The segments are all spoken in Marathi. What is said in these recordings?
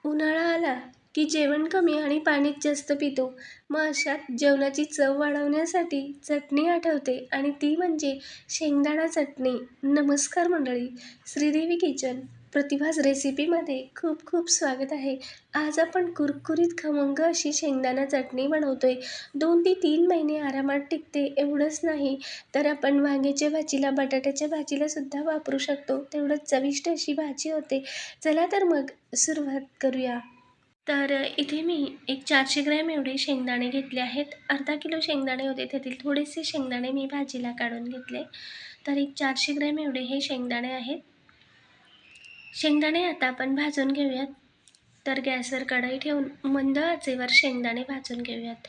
उन्हाळा आला की जेवण कमी आणि पाणीच जास्त पितो. मग अशात जेवणाची चव वाढवण्यासाठी चटणी आठवते आणि ती म्हणजे शेंगदाणा चटणी. नमस्कार मंडळी, श्रीदेवी किचन प्रतिभाज रेसिपीमध्ये खूप खूप स्वागत आहे. आज आपण कुरकुरीत खमंग अशी शेंगदाणा चटणी बनवतोय. 2 ते 3 महिने आरामात टिकते. एवढंच नाही तर आपण वांग्याच्या भाजीला, बटाट्याच्या भाजीला सुद्धा वापरू शकतो. तेवढंच चविष्ट अशी भाजी होते. चला तर मग सुरुवात करूया. तर इथे मी एक 400 ग्रॅम एवढे शेंगदाणे घेतले आहेत. अर्धा किलो शेंगदाणे होते, त्यातील थोडेसे शेंगदाणे मी भाजीला काढून घेतले. तर एक 400 ग्रॅम एवढे हे शेंगदाणे आहेत. शेंगदाणे आता आपण भाजून घेऊयात. तर गॅसवर कढई ठेवून मंद आचेवर शेंगदाणे भाजून घेऊयात.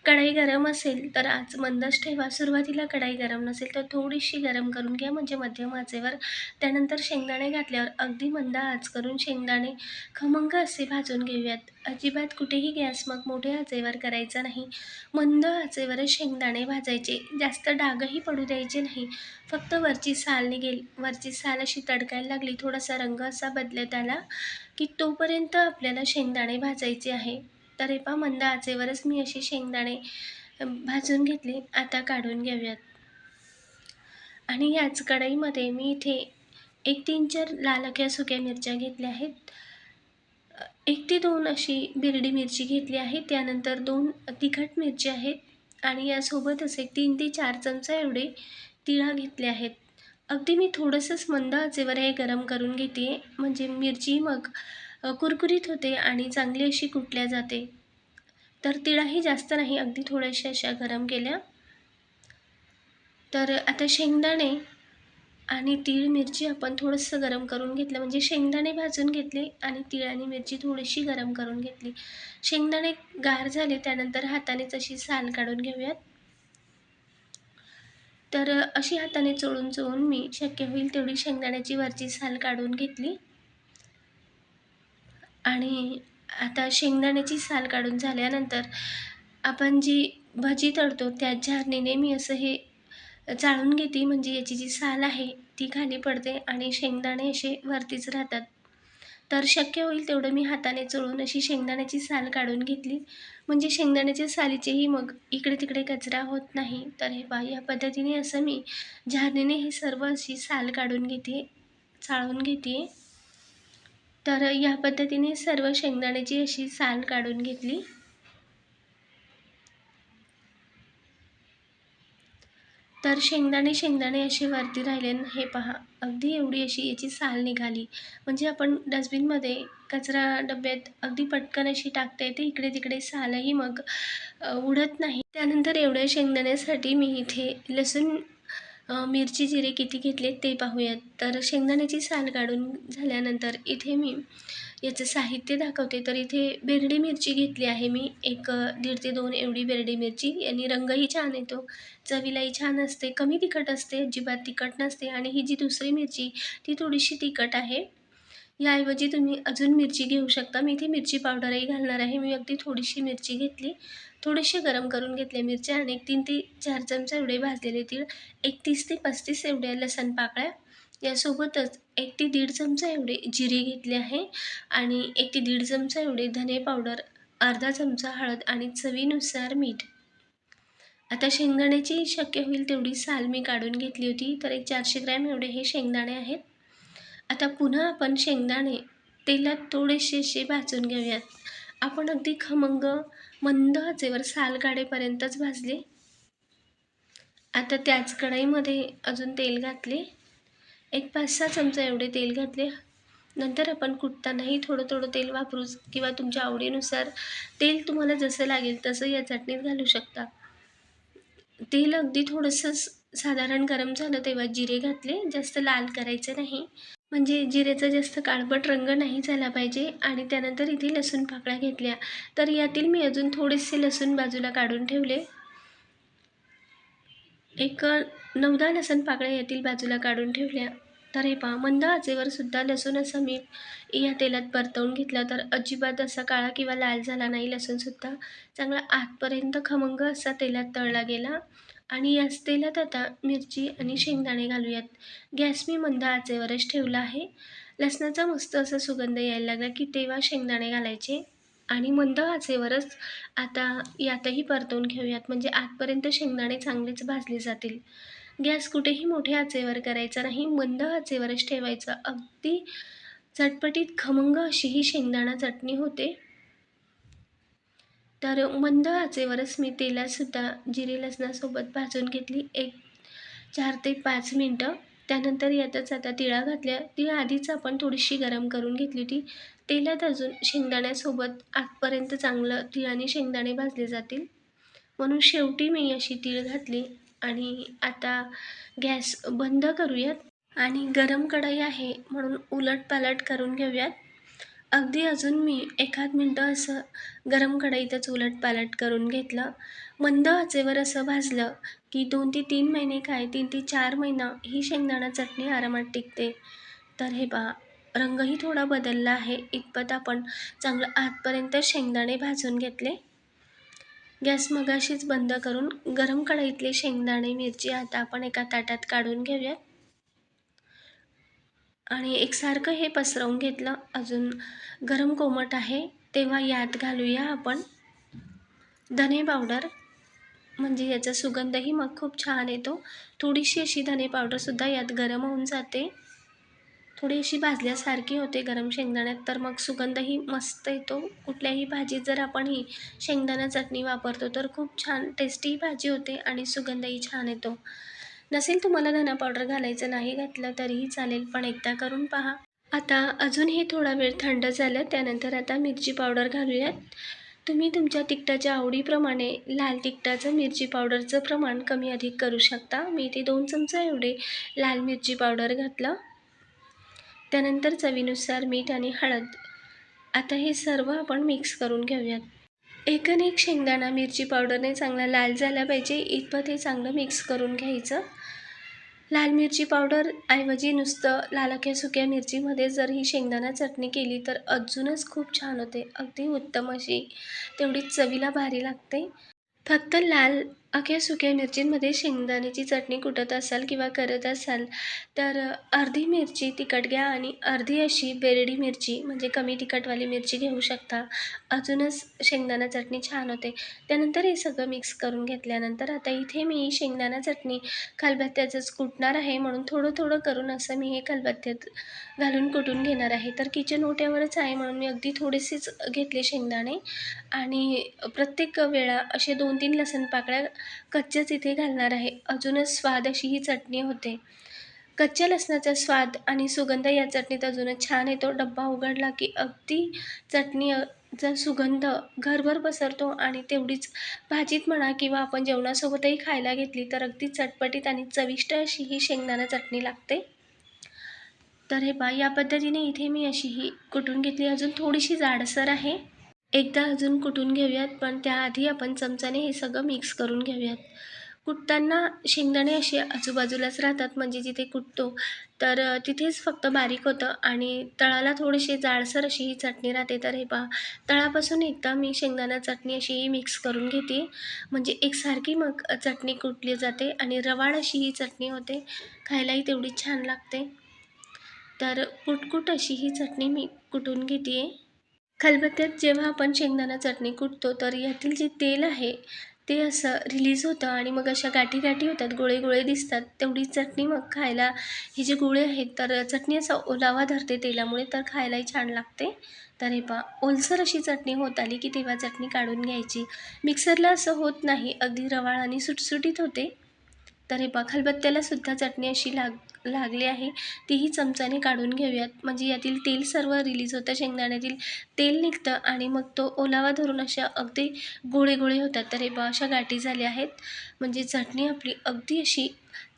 कढई गरम असेल तर आज मंदच ठेवा. सुरुवातीला कढई गरम नसेल तर थोडीशी गरम करून घ्या, म्हणजे मध्यम आचेवर. त्यानंतर शेंगदाणे घातल्यावर अगदी मंद आच करून शेंगदाणे खमंग असे भाजून घेऊयात. अजिबात कुठेही गॅस मग मोठ्या आचेवर करायचा नाही. मंद आचेवरच शेंगदाणे भाजायचे. जास्त डागही पडू द्यायचे नाही. फक्त वरची साल निघेल. वरची साल अशी तडकायला लागली, थोडासा रंग असा बदलत आला की तोपर्यंत आपल्याला शेंगदाणे भाजायचे आहे. तर हे पहा, मंद आचेवरच मी अशी शेंगदाणे भाजून घेतले. आता काढून घेऊयात. आणि याच कढईमध्ये मी इथे 1-3-4 लाल अख्ख्या सुक्या मिरच्या घेतल्या आहेत. 1 ते 2 अशी बिरडी मिरची घेतली आहे. त्यानंतर 2 तिखट मिरची आहेत आणि यासोबतच एक 3 ते 4 चमचा एवढे तिळा घेतले आहेत. अगदी मी थोडंसंच मंद आचेवर हे गरम करून घेते, म्हणजे मिरची मग कुरकुरीत होते आणि चांगली अशी कुटल्या जाते. तर तिळाही जास्त नाही, अगदी थोड्याशा अशा गरम केल्या. तर आता शेंगदाणे आणि तीळ मिरची आपण थोडंसं गरम करून घेतलं, म्हणजे शेंगदाणे भाजून घेतले आणि तीळ आणि मिरची थोडीशी गरम करून घेतली. शेंगदाणे गार झाले त्यानंतर हातानेच अशी साल काढून घेऊयात. तर अशी हाताने चोळून चोळून मी शक्य होईल तेवढी शेंगदाण्याची वरची साल काढून घेतली. आणि आता शेंगदाण्याची साल काढून झाल्यानंतर आपण जी भजी तळतो त्या झारणीने मी असं हे चाळून घेते, म्हणजे याची जी साल आहे ती खाली पडते आणि शेंगदाणे असे वरतीच राहतात. तर शक्य होईल तेवढं मी हाताने चोळून अशी शेंगदाण्याची साल काढून घेतली, म्हणजे शेंगदाण्याच्या सालीचेही मग इकडे तिकडे कचरा होत नाही. तर हे पहा, या पद्धतीने असं मी झारणीने हे सर्व अशी साल काढून घेते, चाळून घेते. तर या पद्धतीने सर्व शेंगदाण्याची अशी साल काढून घेतली. तर शेंगदाणे असे वरती राहिले. हे पहा, अगदी एवढी अशी याची साल निघाली, म्हणजे आपण डस्टबिनमध्ये कचरा डब्यात अगदी पटकन अशी टाकता येते. इकडे तिकडे सालही मग उडत नाही. त्यानंतर एवढ्या शेंगदाण्यासाठी मी इथे लसूण, मिरची, जिरे किती घेतले ते पाहूयात. तर शेंगदाण्याची साल काढून झाल्यानंतर इथे मी याचं साहित्य दाखवते. तर इथे बेरडी मिरची घेतली आहे मी, एक 1.5 ते 2 एवढी बेरडी मिरची. यांनी रंगही छान येतो, चवीलाही छान असते, कमी तिखट असते, अजिबात तिखट नसते. आणि ही जी दुसरी मिरची ती थोडीशी तिखट आहे. याऐवजी तुम्ही अजून मिरची घेऊ शकता. मी इथे मिरची पावडरही घालणार आहे. मी अगदी थोडीशी मिरची घेतली, थोडेसे गरम करून घेतले मिरच्या आणि 3 ते 4 चमचा एवढे भाजलेले तीळ, एक 30 ते 35 एवढ्या लसण पाकळ्या, यासोबतच 1 ते 1.5 चमचा एवढे जिरे घेतले आहे आणि 1 ते 1.5 चमचा एवढे धने पावडर, अर्धा चमचा हळद आणि चवीनुसार मीठ. आता शेंगदाण्याची शक्य होईल तेवढी साल मी काढून घेतली होती. तर एक 400 ग्रॅम एवढे हे शेंगदाणे आहेत. आता पुन्हा आपण शेंगदाणे तेलात थोडेसे असे भाजून घेऊयात. आपण अगदी खमंग मंद आचेवर साल काढेपर्यंतच भाजले. आता त्याच कढईमध्ये अजून तेल घातले, एक 5-6 चमचा एवढे तेल घातले. नंतर आपण कुटतानाही थोडं थोडं तेल वापरू, किंवा तुमच्या आवडीनुसार तेल तुम्हाला जसं लागेल तसं या चटणीत घालू शकता. तेल अगदी थोडंसं साधारण गरम झालं तेव्हा जिरे घातले. जास्त लाल करायचे नाही, म्हणजे जिरेचा जास्त काळपट रंग नाही झाला पाहिजे. आणि त्यानंतर इथे लसूण पाकळ्या घेतल्या. तर यातील मी अजून थोडेसे लसूण बाजूला काढून ठेवले. एक 9-10 लसूण पाकळ्या यातील बाजूला काढून ठेवल्या. तर हे पहा, मंद आचेवर सुद्धा लसूण असं मी या तेलात परतवून घेतला. तर अजिबात असा काळा किंवा लाल झाला नाही. लसूणसुद्धा चांगला आतपर्यंत खमंग असा तेलात तळला गेला. आणि याच तेलात आता मिरची आणि शेंगदाणे घालूयात. गॅस मी मंद आचेवरच ठेवला आहे. लसणाचा मस्त असा सुगंध यायला लागला की तेव्हा शेंगदाणे घालायचे आणि मंद आचेवरच आता यातही परतवून घेऊयात, म्हणजे आतपर्यंत शेंगदाणे चांगलेच भाजले जातील. गॅस कुठेही मोठ्या आचेवर करायचा नाही, मंद आचेवरच ठेवायचा. अगदी चटपटीत खमंग अशी ही शेंगदाणा चटणी होते. तर मंद आचेवरच मी तेलातसुद्धा जिरे लसणासोबत भाजून घेतली 4 ते 5 मिनटं. त्यानंतर यातच आता तिळा घातल्या. तीळ आधीच आपण थोडीशी गरम करून घेतली होती. तेलात अजून शेंगदाण्यासोबत आतपर्यंत चांगलं तीळ आणि शेंगदाणे भाजले जातील, म्हणून शेवटी मी अशी तीळ घातली. आणि आता गॅस बंद करूयात आणि गरम कढई आहे म्हणून उलटपालट करून घेऊयात. अगदी अजून मी एखाद मिनटं असं गरम कढईतच उलटपालट करून घेतलं. मंद आचेवर असं भाजलं की 2 ते 3 महिने काय 3 ते 4 महिना ही शेंगदाणा चटणी आरामात टिकते. तर हे पहा, रंगही थोडा बदलला आहे. इतपत आपण चांगलं आतपर्यंत शेंगदाणे भाजून घेतले. गॅस मगाशीच बंद करून गरम कढईतले शेंगदाणे मिरची आता आपण एका ताटात काढून घेऊयात आणि एकसारखं हे पसरवून घेतलं. अजून गरम कोमट आहे तेव्हा यात घालूया आपण धने पावडर, म्हणजे याचा सुगंधही मग खूप छान येतो. थोडीशी अशी धने पावडरसुद्धा यात गरम होऊन जाते, थोडी अशी भाजल्यासारखी होते गरम शेंगदाण्यात, तर मग सुगंधही मस्त येतो. कुठल्याही भाजीत जर आपण ही शेंगदाणा चटणी वापरतो तर खूप छान टेस्टी भाजी होते आणि सुगंधही छान येतो. नसेल तुम्हाला धना पावडर घालायचं, नाही घातलं तरीही चालेल, पण एकदा करून पहा. आता अजून हे थोडा वेळ थंड झालं, त्यानंतर आता मिरची पावडर घालूयात. तुम्ही तुमच्या तिखटाच्या आवडीप्रमाणे लाल तिखटाचं मिरची पावडरचं प्रमाण कमी अधिक करू शकता. मी इथे 2 चमचे एवढे लाल मिरची पावडर घातलं. त्यानंतर चवीनुसार मीठ आणि हळद. आता हे सर्व आपण मिक्स करून घेऊयात. एकन एक शेंगदाणा मिरची पावडरने चांगला लाल झाला पाहिजे, इतपत हे चांगलं मिक्स करून घ्यायचं. लाल मिरची पावडर ऐवजी नुसतं लाल अख्ख्या सुक्या मिरचीमध्ये जर ही शेंगदाणा चटणी केली तर अजूनच खूप छान होते, अगदी उत्तम अशी, तेवढीच चवीला भारी लागते. फक्त लाल अख्ख्या सुक्या मिरचींमध्ये शेंगदाण्याची चटणी कुटत असाल किंवा करत असाल तर अर्धी मिरची तिखट घ्या आणि अर्धी अशी बेरडी मिरची, म्हणजे कमी तिखटवाली मिरची घेऊ शकता. अजूनच शेंगदाणा चटणी छान होते. त्यानंतर हे सगळं मिक्स करून घेतल्यानंतर आता इथे मी शेंगदाणा चटणी खलबत्त्यातच कुटणार आहे, म्हणून थोडं थोडं करून असं मी हे खलबत्त्यात घालून कुटून घेणार आहे. तर किचन ओट्यावरच आहे म्हणून मी अगदी थोडेसेच घेतले शेंगदाणे आणि प्रत्येक वेळा असे 2-3 लसूण पाकळ्या कच्च्याच इथे घालणार आहे. अजूनच स्वाद अशी ही चटणी होते. कच्च्या लसणाचा स्वाद आणि सुगंध या चटणीत अजूनच छान येतो. डब्बा उघडला की अगदी चटणीचा सुगंध घरभर पसरतो आणि तेवढीच भाजीत म्हणा किंवा आपण जेवणासोबतही खायला घेतली तर अगदी चटपटीत आणि चविष्ट अशी ही शेंगदाणा चटणी लागते. तर हे पहा, या पद्धतीने इथे मी अशी ही कुटून घेतली. अजून थोडीशी जाडसर आहे. एकदा अजून कुटून घेऊयात, पण त्याआधी आपण चमच्याने हे सगळं मिक्स करून घेऊयात. कुटताना शेंगदाणे असे आजूबाजूलाच राहतात, म्हणजे जिथे कुटतो तर तिथेच फक्त बारीक होतं आणि तळाला थोडीशी जाडसर अशी ही चटणी राहते. तर हे पहा, तळापासून एकदा मी शेंगदाणा चटणी अशी मिक्स करून घेते, म्हणजे एकसारखी मग चटणी कुटली जाते आणि रवाळ अशी ही चटणी होते, खायलाही तेवढीच छान लागते. तर कुटकुट अशी ही चटणी मी कुटून घेते आहे. खलबत्त्यात जेव्हा आपण शेंगदाणा चटणी कुटतो तर यातील जे तेल आहे ते असं रिलीज होतं आणि मग अशा गाठी गाठी होतात, गोळे गोळे दिसतात. तेवढी चटणी मग खायला, हे जे गोळे आहेत तर चटणी असा ओलावा धरते तेलामुळे, तर खायलाही छान लागते. तर हे पहा, ओलसर अशी चटणी होत आली की तेव्हा चटणी काढून घ्यायची. मिक्सरला असं होत नाही, अगदी रवाळ आणि सुटसुटीत होते. तर हे पहा, खलबत्त्याला सुद्धा चटणी अशी लागली आहे, तीही चमच्याने काढून घेऊयात, म्हणजे यातील तेल सर्व रिलीज होतं, शेंगदाण्यातील तेल निघतं आणि मग तो ओलावा धरून अशा अगदी गोळे गोळे होतात. तर हे पहा, अशा गाठी झाल्या आहेत, म्हणजे चटणी आपली अगदी अशी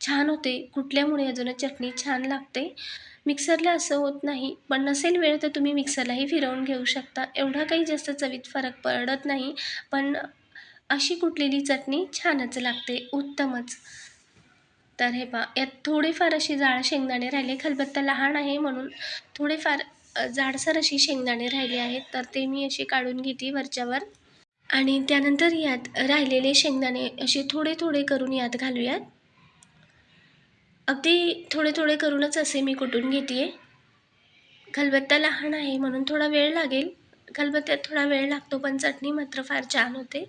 छान होते. कुटल्यामुळे अजूनच चटणी छान लागते. मिक्सरला असं होत नाही, पण नसेल वेळ तर तुम्ही मिक्सरलाही फिरवून घेऊ शकता. एवढा काही जास्त चवीत फरक पडत नाही, पण अशी कुटलेली चटणी छानच लागते, उत्तमच. तर हे पहा, यात थोडेफार असे जाड शेंगदाणे राहिले. खलबत्ता लहान आहे म्हणून थोडेफार जाडसर अशी शेंगदाणे राहिले आहेत, तर ते मी अशी काढून घेते वरच्यावर. आणि त्यानंतर यात राहिलेले शेंगदाणे असे थोडे थोडे करून यात घालूयात. अगदी थोडे थोडे करूनच असे मी कुटून घेते आहे. खलबत्ता लहान आहे म्हणून थोडा वेळ लागेल. खलबत्त्यात थोडा वेळ लागतो, पण चटणी मात्र फार छान होते.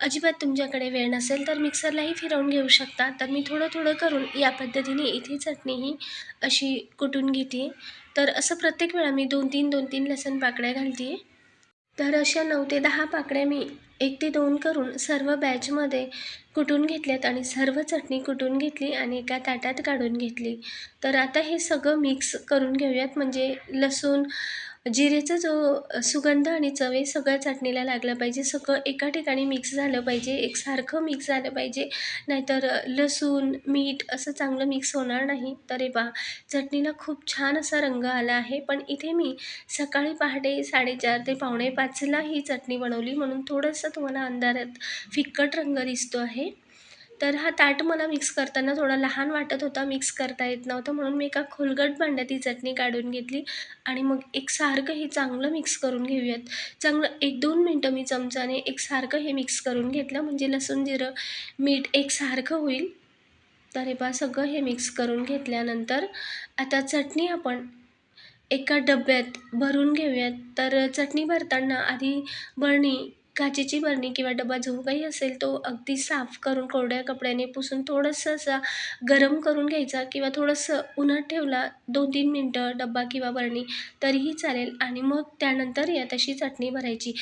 अजिबात तुमच्याकडे वेळ नसेल तर मिक्सरलाही फिरवून घेऊ शकता. तर मी थोडं-थोडं करून या पद्धतीने इथे चटणी ही अशी कुटून घेते तर असं प्रत्येक वेळा मी 2-3, 2-3 लसूण पाकळ्या घालते तर अशा 9 ते 10 पाकळ्या मी 1 ते 2 करून सर्व बॅचमध्ये कुटून घेतल्यात आणि सर्व चटणी कुटून घेतली आणि एका ताटात काढून घेतली. तर आता हे सगळं मिक्स करून घेऊयात म्हणजे लसूण, जिरेचा जो सुगंध आणि चव आहे सगळं चटणीला लागलं पाहिजे. सगळं एका ठिकाणी मिक्स झालं पाहिजे, एकसारखं मिक्स झालं पाहिजे. नाहीतर लसूण, मीठ असं चांगलं मिक्स होणार नाही. तर हे पहा चटणीला खूप छान असा रंग आला आहे. पण इथे मी सकाळी पहाटे 4:30 ते पावणे 5ला ही चटणी बनवली म्हणून थोडंसं तुम्हाला अंधारात फिक्कट रंग दिसतो आहे. तर हा ताट मला मिक्स करताना थोडा लहान वाटत होता, मिक्स करता येत नव्हतं म्हणून मी एका खोलगट भांड्यात ही चटणी काढून घेतली आणि मग एकसारखं हे चांगलं मिक्स करून घेऊयात. चांगलं 1-2 मिनटं मी चमच्याने एकसारखं हे मिक्स करून घेतलं म्हणजे लसूण, जिरं, मीठ एकसारखं होईल. तर हे पहा सगळं हे मिक्स करून घेतल्यानंतर आता चटणी आपण एका डब्यात भरून घेऊयात. तर चटणी भरताना आधी बरणी, काचेची बरणी किंवा डबा जो काही असेल तो अगदी साफ करून कोरड्या कपड्याने पुसून थोडंसं असा गरम करून घ्यायचा किंवा थोडंसं उन्हात ठेवला 2-3 मिनटं डब्बा किंवा बरणी तरीही चालेल आणि मग त्यानंतर यात अशी चटणी भरायची.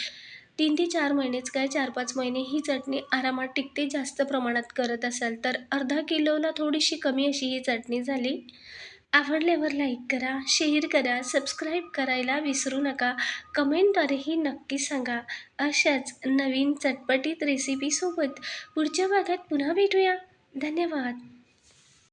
3 ते 4 महिनेच काय 4-5 महिने ही चटणी आरामात टिकते जास्त प्रमाणात करत असाल तर. अर्धा किलोला थोडीशी कमी अशी ही चटणी झाली. आवडल्यावर लाईक करा, शेअर करा, सबस्क्राईब करायला विसरू नका. कमेंटद्वारेही नक्की सांगा. अशाच नवीन चटपटीत रेसिपीसोबत पुढच्या भागात पुन्हा भेटूया. धन्यवाद.